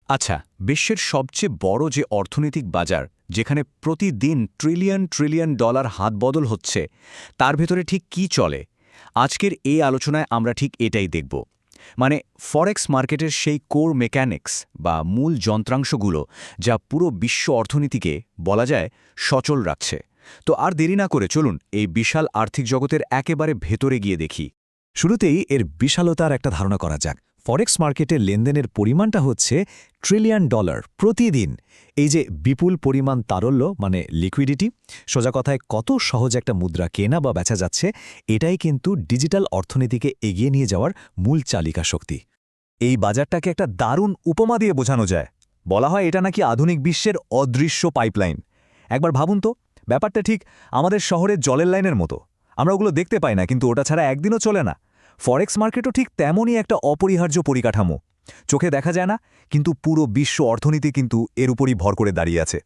আচ্ছা, বিশ্বের সবচেয়ে বড় যে অর্থনৈতিক বাজার, যেখানে প্রতিদিন ট্রিলিয়ন ট্রিলিয়ন ডলার হাতবদল হচ্ছে, তার ভেতরে ঠিক কি চলে? আজকের এই আলোচনায় আমরা ঠিক এটাই দেখব। মানে ফরেক্স মার্কেটের সেই কোর মেকানিক্স বা মূল যন্ত্রাংশগুলো, যা পুরো বিশ্ব অর্থনীতিকে বলা যায় সচল রাখছে। তো আর দেরি না করে চলুন এই বিশাল আর্থিক জগতের একেবারে ভেতরে গিয়ে দেখি। শুরুতেই এর বিশালতার একটা ধারণা করা যাক। ফরেক্স মার্কেটে লেনদেনের পরিমাণটা হচ্ছে ট্রিলিয়ন ডলার প্রতিদিন। এই যে বিপুল পরিমাণ তারল্য মানে লিকুইডিটি, সোজা কথায় কত সহজ একটা মুদ্রা কেনা বা বেচা যাচ্ছে, এটাই কিন্তু ডিজিটাল অর্থনীতিকে এগিয়ে নিয়ে যাওয়ার মূল চালিকা শক্তি। এই বাজারটাকে একটা দারুণ উপমা দিয়ে বোঝানো যায়। বলা হয় এটা নাকি আধুনিক বিশ্বের অদৃশ্য পাইপলাইন। একবার ভাবুন তো, ব্যাপারটা ঠিক আমাদের শহরের জলের লাইনের মতো। আমরা ওগুলো দেখতে পাই না, কিন্তু ওটা ছাড়া একদিনও চলে না। ফরেক্স মার্কেটও ঠিক তেমনই একটা অপরিহার্য পরিকাঠামো। চোখে দেখা যায় না, কিন্তু পুরো বিশ্ব অর্থনীতি কিন্তু এর উপরই ভর করে দাঁড়িয়ে আছে।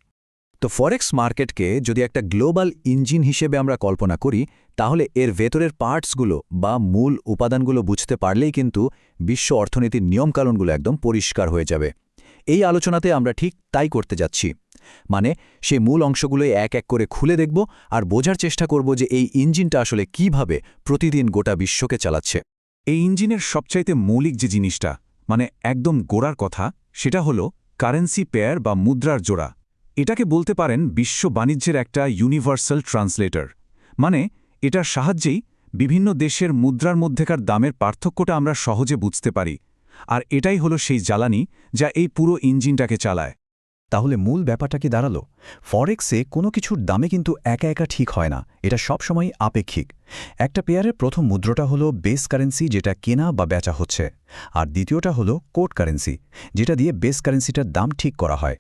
তো ফরেক্স মার্কেটকে যদি একটা গ্লোবাল ইঞ্জিন হিসেবে আমরা কল্পনা করি, তাহলে এর ভেতরের পার্টসগুলো বা মূল উপাদানগুলো বুঝতে পারলেই কিন্তু বিশ্ব অর্থনীতির নিয়মকানুনগুলো একদম পরিষ্কার হয়ে যাবে। এই আলোচনাতে আমরা ঠিক তাই করতে যাচ্ছি। মানে সেই মূল অংশগুলোই এক এক করে খুলে দেখব আর বোঝার চেষ্টা করব যে এই ইঞ্জিনটা আসলে কিভাবে প্রতিদিন গোটা বিশ্বকে চালাচ্ছে। এই ইঞ্জিনের সবচাইতে মৌলিক যে জিনিসটা, মানে একদম গোড়ার কথা, সেটা হলো কারেন্সি পেয়ার বা মুদ্রার জোড়া। এটাকে বলতে পারেন বিশ্ব বাণিজ্যের একটা ইউনিভার্সাল ট্রান্সলেটর। মানে এটার সাহায্যেই বিভিন্ন দেশের মুদ্রার মধ্যেকার দামের পার্থক্যটা আমরা সহজে বুঝতে পারি। আর এটাই হলো সেই জ্বালানি যা এই পুরো ইঞ্জিনটাকে চালায়। তাহলে মূল ব্যাপারটা কি দাঁড়ালো? ফরেক্সে কোনো কিছুর দামে কিন্তু একা একা ঠিক হয় না, এটা সবসময় আপেক্ষিক। একটা পেয়ারের প্রথম মুদ্রাটা হলো বেস কারেন্সি, যেটা কেনা বা বেচা হচ্ছে, আর দ্বিতীয়টা হলো কোড কারেন্সি, যেটা দিয়ে বেস কারেন্সিটার দাম ঠিক করা হয়।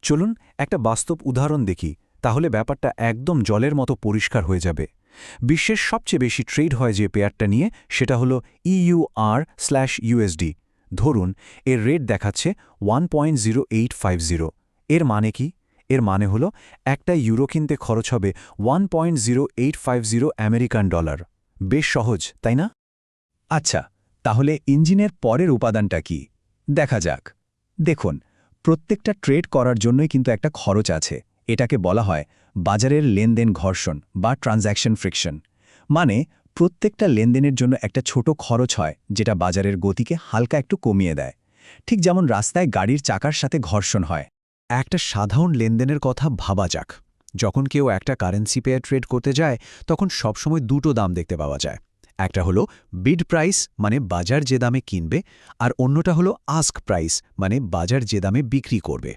চলুন একটা বাস্তব উদাহরণ দেখি, তাহলে ব্যাপারটা একদম জলের মতো পরিষ্কার হয়ে যাবে। বিশ্বের সবচেয়ে বেশি ট্রেড হয় যে পেয়ারটা নিয়ে, সেটা হলো EUR/USD। ধরুন এর রেট দেখাচ্ছে 1.0850। এর মানে কি? এর মানে হলো একটা ইউরো কিনতে খরচ হবে 1.0850 আমেরিকান ডলার। বেশ সহজ, তাই না? আচ্ছা, তাহলে ইঞ্জিনের পরের উপাদানটা কি দেখা যাক। দেখুন, প্রত্যেকটা ট্রেড করার জন্যই কিন্তু একটা খরচ আছে। এটাকে বলা হয় বাজারের লেনদেন ঘর্ষণ বা ট্রানজ্যাকশন ফ্রিকশন। মানে প্রত্যেকটা লেনদেনের জন্য একটা ছোট খরচ হয়, যেটা বাজারের গতিকে হালকা একটু কমিয়ে দেয়। ঠিক যেমন রাস্তায় গাড়ির চাকার সাথে ঘর্ষণ হয়। একটা সাধারণ লেনদেনের কথা ভাবা যাক। যখন কেউ একটা কারেন্সি পেয়ার ট্রেড করতে যায়, তখন সবসময় দুটো দাম দেখতে পাওয়া যায়। একটা হলো বিড প্রাইস, মানে বাজার যে দামে কিনবে, আর অন্যটা হলো আস্ক প্রাইস, মানে বাজার যে দামে বিক্রি করবে।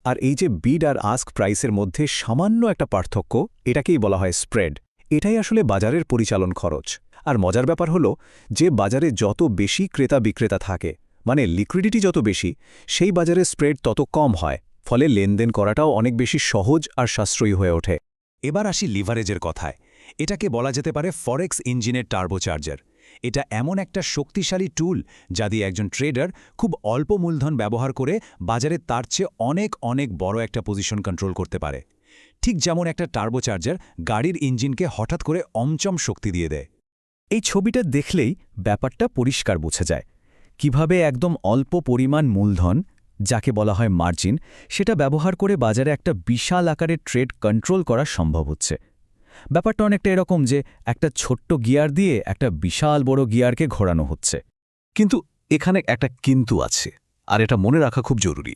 আর এই যে বিড আর আস্ক প্রাইসের মধ্যে সামান্য একটা পার্থক্য, এটাকেই বলা হয় স্প্রেড। এটাই আসলে বাজারের পরিচালন খরচ। আর মজার ব্যাপার হলো যে বাজারে যত বেশি ক্রেতা বিক্রেতা থাকে, মানে লিকুইডিটি যত বেশি, সেই বাজারে স্প্রেড তত কম হয়। ফলে লেনদেন করাটাও অনেক বেশি সহজ আর সাশ্রয়ী হয়ে ওঠে। এবার আসি লিভারেজের কথায়। এটাকে বলা যেতে পারে ফরেক্স ইঞ্জিনের টার্বোচার্জার। এটা এমন একটা শক্তিশালী টুল যা দিয়ে একজন ট্রেডার খুব অল্প মূলধন ব্যবহার করে বাজারে তার চেয়ে অনেক অনেক বড় একটা পজিশন কন্ট্রোল করতে পারে। ঠিক যেমন একটা টার্বোচার্জার গাড়ির ইঞ্জিনকে হঠাৎ করে অমচম শক্তি দিয়ে দেয়। এই ছবিটা দেখলেই ব্যাপারটা পরিষ্কার বোঝা যায় কিভাবে একদম অল্প পরিমাণ মূলধন, যাকে বলা হয় মার্জিন, সেটা ব্যবহার করে বাজারে একটা বিশাল আকারের ট্রেড কন্ট্রোল করা সম্ভব হচ্ছে। ব্যাপারটা অনেকটা এরকম যে একটা ছোট্ট গিয়ার দিয়ে একটা বিশাল বড় গিয়ারকে ঘোরানো হচ্ছে। কিন্তু এখানে একটা কিন্তু আছে, আর এটা মনে রাখা খুব জরুরি।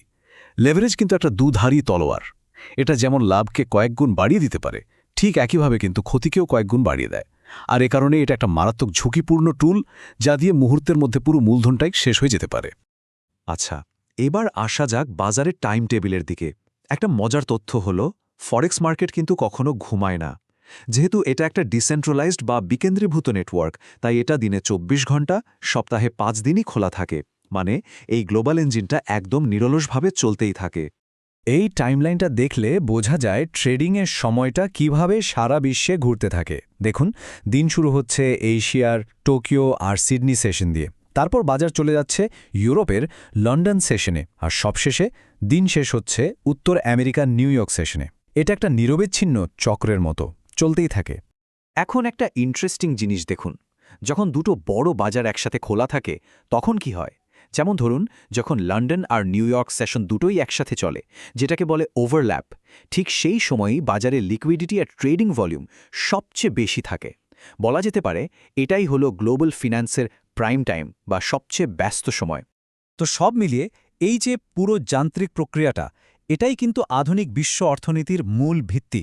লেভারেজ কিন্তু একটা দুধারী তলোয়ার। এটা যেমন লাভকে কয়েকগুণ বাড়িয়ে দিতে পারে, ঠিক একইভাবে কিন্তু ক্ষতিকেও কয়েকগুণ বাড়িয়ে দেয়। আর এ কারণে এটা একটা মারাত্মক ঝুঁকিপূর্ণ টুল, যা দিয়ে মুহূর্তের মধ্যে পুরো মূলধনটাই শেষ হয়ে যেতে পারে। আচ্ছা, এবার আসা যাক বাজারের টাইম টেবিলের দিকে। একটা মজার তথ্য হলো ফরেক্স মার্কেট কিন্তু কখনো ঘুমায় না। যেহেতু এটা একটা ডিসেন্ট্রালাইজড বা বিকেন্দ্রীভূত নেটওয়ার্ক, তাই এটা দিনে 24 ঘন্টা, সপ্তাহে 5 দিনই খোলা থাকে। মানে এই গ্লোবাল ইঞ্জিনটা একদম নিরলসভাবে চলতেই থাকে। এই টাইমলাইনটা দেখলে বোঝা যায় ট্রেডিংয়ের সময়টা কিভাবে সারা বিশ্বে ঘুরতে থাকে। দেখুন, দিন শুরু হচ্ছে এশিয়ার টোকিও আর সিডনি সেশন দিয়ে, তারপর বাজার চলে যাচ্ছে ইউরোপের লন্ডন সেশনে, আর সবশেষে দিন শেষ হচ্ছে উত্তর আমেরিকার নিউ ইয়র্ক সেশনে। এটা একটা নিরবিচ্ছিন্ন চক্রের মতো চলতেই থাকে। এখন একটা ইন্টারেস্টিং জিনিস দেখুন, যখন দুটো বড় বাজার একসাথে খোলা থাকে, তখন কি হয়? যেমন ধরুন যখন লন্ডন আর নিউ ইয়র্ক সেশন দুটোই একসাথে চলে, যেটাকে বলে ওভারল্যাপ, ঠিক সেই সময়ই বাজারে লিকুইডিটি আর ট্রেডিং ভলিউম সবচেয়ে বেশি থাকে। বলা যেতে পারে এটাই হলো গ্লোবাল ফিন্যান্সের প্রাইম টাইম বা সবচেয়ে ব্যস্ত সময়। তো সব মিলিয়ে এই যে পুরো যান্ত্রিক প্রক্রিয়াটা, এটাই কিন্তু আধুনিক বিশ্ব অর্থনীতির মূল ভিত্তি।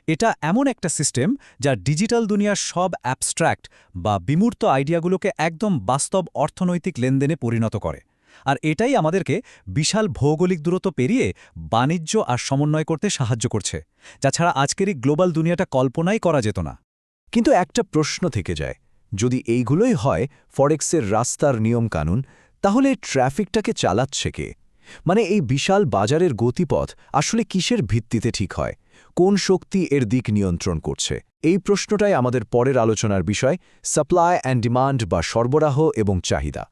এটা এমন একটা সিস্টেম যা ডিজিটাল দুনিয়ার সব অ্যাবস্ট্র্যাক্ট বা বিমূর্ত আইডিয়াগুলোকে একদম বাস্তব অর্থনৈতিক লেনদেনে পরিণত করে। আর এটাই আমাদেরকে বিশাল ভৌগোলিক দূরত্ব পেরিয়ে বাণিজ্য আর সমন্বয় করতে সাহায্য করছে, যা ছাড়া আজকের এই গ্লোবাল দুনিয়াটা কল্পনাই করা যেত না। কিন্তু একটা প্রশ্ন থেকে যায়, যদি এইগুলোই হয় ফরেক্সের রাস্তার নিয়মকানুন, তাহলে ট্র্যাফিকটাকে চালাচ্ছে কে? মানে এই বিশাল বাজারের গতিপথ আসলে কিসের ভিত্তিতে ঠিক হয়? কোন শক্তি এর দিক নিয়ন্ত্রণ করছে? এই প্রশ্নটাই আমাদের পরের আলোচনার বিষয়, সাপ্লাই অ্যান্ড ডিমান্ড বা সরবরাহ এবং চাহিদা।